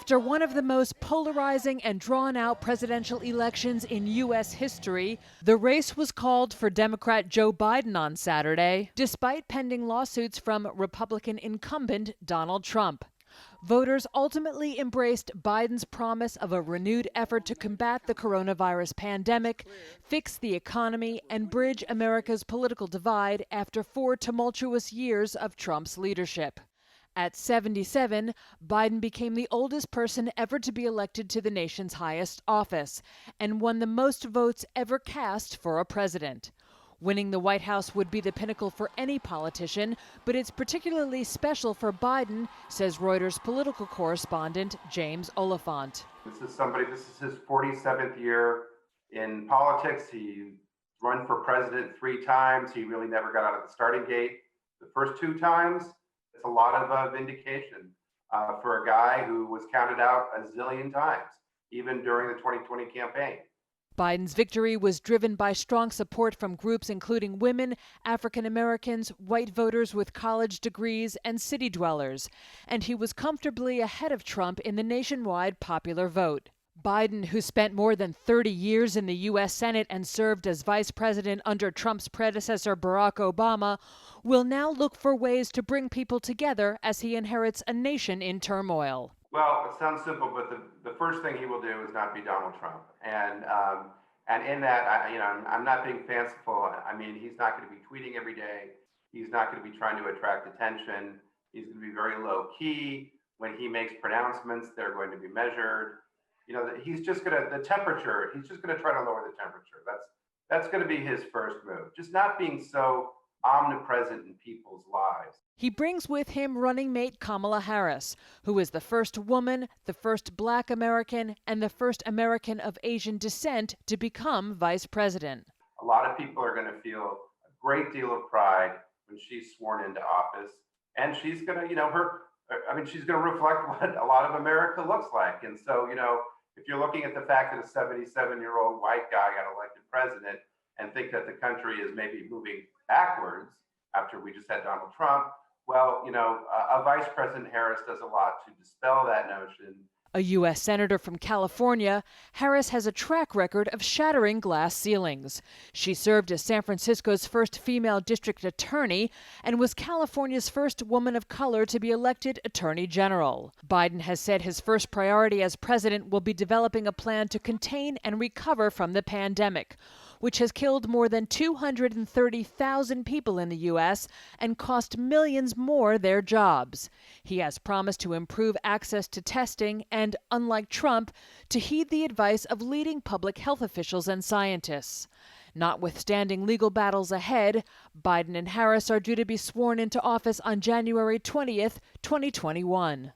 After one of the most polarizing and drawn-out presidential elections in U.S. history, the race was called for Democrat Joe Biden on Saturday, despite pending lawsuits from Republican incumbent Donald Trump. Voters ultimately embraced Biden's promise of a renewed effort to combat the coronavirus pandemic, fix the economy, and bridge America's political divide after 4 tumultuous years of Trump's leadership. At 77, Biden became the oldest person ever to be elected to the nation's highest office and won the most votes ever cast for a president. Winning the White House would be the pinnacle for any politician, but it's particularly special for Biden, says Reuters political correspondent James Oliphant. This is his 47th year in politics. He run for president 3 times. He really never got out of the starting gate. The first 2 times, it's a lot of vindication for a guy who was counted out a zillion times, even during the 2020 campaign. Biden's victory was driven by strong support from groups including women, African Americans, white voters with college degrees, and city dwellers, and he was comfortably ahead of Trump in the nationwide popular vote. Biden, who spent more than 30 years in the U.S. Senate and served as vice president under Trump's predecessor Barack Obama, will now look for ways to bring people together as he inherits a nation in turmoil. Well, it sounds simple, but the first thing he will do is not be Donald Trump. And in that, I'm not being fanciful. I mean, he's not going to be tweeting every day. He's not going to be trying to attract attention. He's going to be very low key. When he makes pronouncements, they're going to be measured. He's just going to try to lower the temperature. That's going to be his first move. Just not being so omnipresent in people's lives. He brings with him running mate Kamala Harris, who is the first woman, the first Black American, and the first American of Asian descent to become vice president. A lot of people are going to feel a great deal of pride when she's sworn into office, and she's going to, she's going to reflect what a lot of America looks like. And so, if you're looking at the fact that a 77-year-old white guy got elected president and think that the country is maybe moving backwards after we just had Donald Trump, well, a Vice President Harris does a lot to dispel that notion. A U.S. Senator from California, Harris has a track record of shattering glass ceilings. She served as San Francisco's first female district attorney and was California's first woman of color to be elected attorney general. Biden has said his first priority as president will be developing a plan to contain and recover from the pandemic, which has killed more than 230,000 people in the U.S. and cost millions more their jobs. He has promised to improve access to testing and, unlike Trump, to heed the advice of leading public health officials and scientists. Notwithstanding legal battles ahead, Biden and Harris are due to be sworn into office on January 20th, 2021.